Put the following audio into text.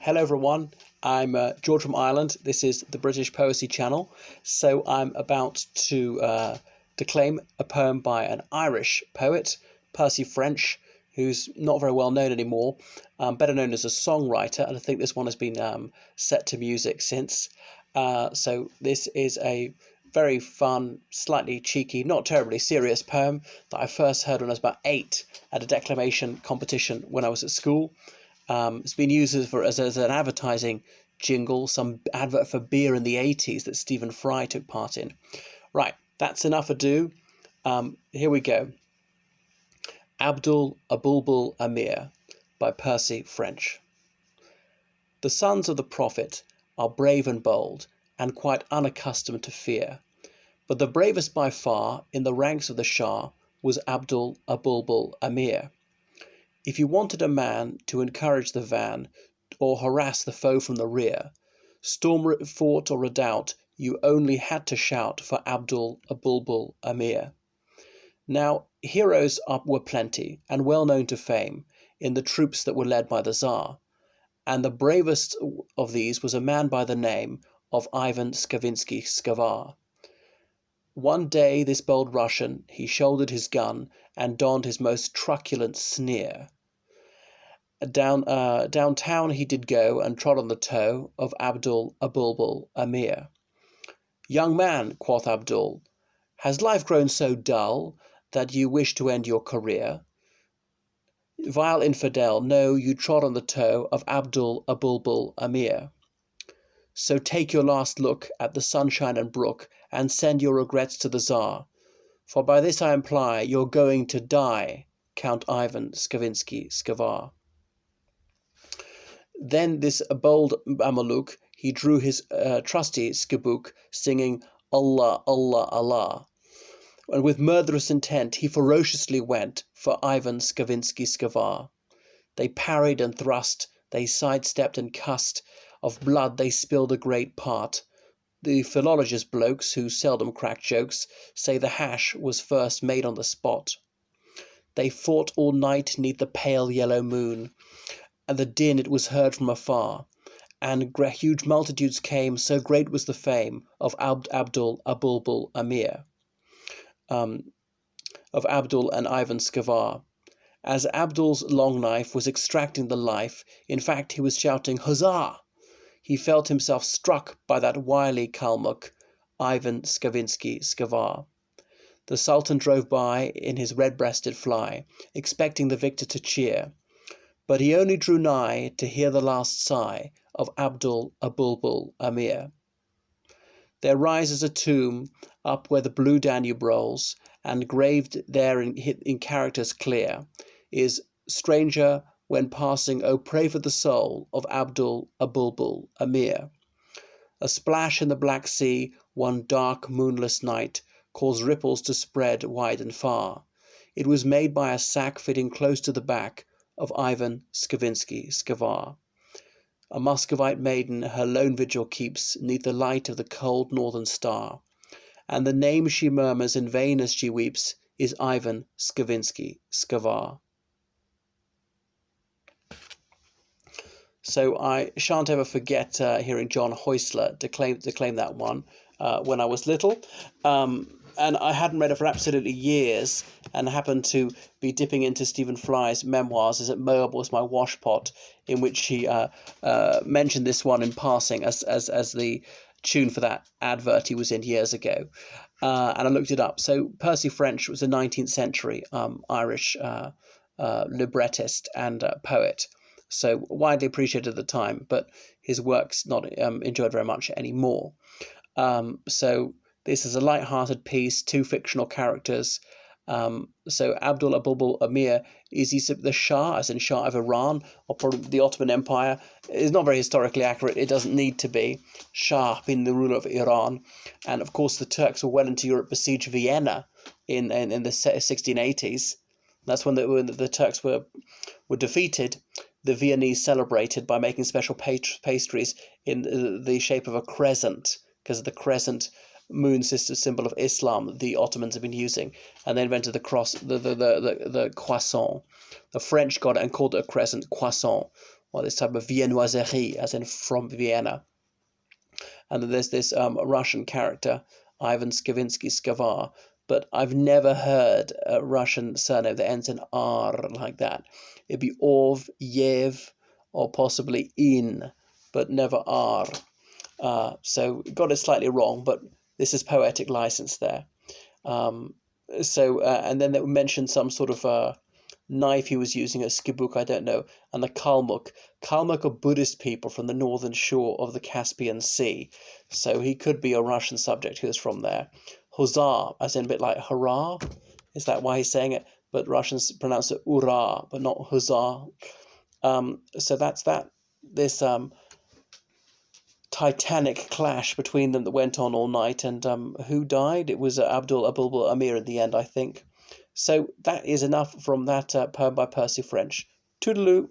Hello everyone, I'm George from Ireland. This is the British Poesy Channel. So I'm about to declaim a poem by an Irish poet, Percy French, who's not very well known anymore, better known as a songwriter, and I think this one has been set to music since. So this is a very fun, slightly cheeky, not terribly serious poem that I first heard when I was about 8 at a declamation competition when I was at school. It's been used as an advertising jingle, some advert for beer in the 80s that Stephen Fry took part in. Right, that's enough ado. Here we go. Abdul, Abulbul, Amir by Percy French. The sons of the Prophet are brave and bold, and quite unaccustomed to fear. But the bravest by far in the ranks of the Shah was Abdul, Abulbul, Amir. If you wanted a man to encourage the van or harass the foe from the rear, storm fort or redoubt, you only had to shout for Abdul, Abulbul, Amir. Now, heroes were plenty and well known to fame in the troops that were led by the Tsar, and the bravest of these was a man by the name of Ivan Skavinsky-Skavar. One day this bold Russian, he shouldered his gun and donned his most truculent sneer. Downtown he did go and trod on the toe of Abdul, Abulbul, Amir. "Young man," quoth Abdul, "has life grown so dull that you wish to end your career? Vile infidel, no, you trod on the toe of Abdul, Abulbul, Amir. So take your last look at the sunshine and brook, and send your regrets to the Tsar, for by this I imply you're going to die, Count Ivan Skavinsky-Skavar." Then this bold Mameluke, he drew his trusty skibbook, singing Allah, Allah, Allah. And with murderous intent he ferociously went for Ivan Skavinsky-Skavar. They parried and thrust, they sidestepped and cussed, of blood they spilled a great part. The philologist blokes, who seldom crack jokes, say the hash was first made on the spot. They fought all night 'neath the pale yellow moon, and the din it was heard from afar, and huge multitudes came, so great was the fame of Abdul, Abulbul, Amir, of Abdul and Ivan Skavar. As Abdul's long knife was extracting the life, in fact he was shouting "Huzzah!" He felt himself struck by that wily Kalmuk, Ivan Skavinsky-Skavar. The Sultan drove by in his red-breasted fly, expecting the victor to cheer, but he only drew nigh to hear the last sigh of Abdul, Abulbul, Amir. There rises a tomb up where the blue Danube rolls, and graved there in characters clear is, "Stranger, when passing, oh pray for the soul of Abdul, Abulbul, Amir." A splash in the Black Sea one dark moonless night caused ripples to spread wide and far. It was made by a sack fitting close to the back of Ivan Skavinsky-Skavar. A Muscovite maiden her lone vigil keeps 'neath the light of the cold northern star, and the name she murmurs in vain as she weeps is Ivan Skavinsky-Skavar. So I shan't ever forget hearing John Heusler declaim that one when I was little. And I hadn't read it for absolutely years, and happened to be dipping into Stephen Fry's memoirs as Moab Was My Washpot, in which he mentioned this one in passing as the tune for that advert he was in years ago. And I looked it up. So Percy French was a 19th century Irish librettist and poet. So widely appreciated at the time, but his work's not enjoyed very much anymore. So this is a light-hearted piece, 2 fictional characters. So Abdul, Abulbul, Amir, is he the Shah, as in Shah of Iran, or probably the Ottoman Empire? It's not very historically accurate. It doesn't need to be. Shah being the ruler of Iran. And of course the Turks were well into Europe, besieged Vienna in the 1680s. That's when the Turks were defeated. The Viennese celebrated by making special pastries in the shape of a crescent, because of the crescent moon system symbol of Islam the Ottomans have been using, and they invented the croissant. The French got it and called it a crescent, croissant, or this type of viennoiserie, as in from Vienna. And then there's this Russian character, Ivan Skavinsky Skavar, but I've never heard a Russian surname that ends in R like that. It'd be Ov, Yev, or possibly In, but never R. So got it slightly wrong, but this is poetic license there. And then they mentioned some sort of knife he was using, a skibuk, I don't know, and the Kalmuk. Kalmuk are Buddhist people from the northern shore of the Caspian Sea. So he could be a Russian subject who is from there. Huzzah, as in a bit like hurrah, is that why he's saying it? But Russians pronounce it ura, but not huzzah. So that's that. This titanic clash between them that went on all night, and who died? It was Abdul, Abulbul, Amir in the end, I think. So that is enough from that poem by Percy French. Toodaloo.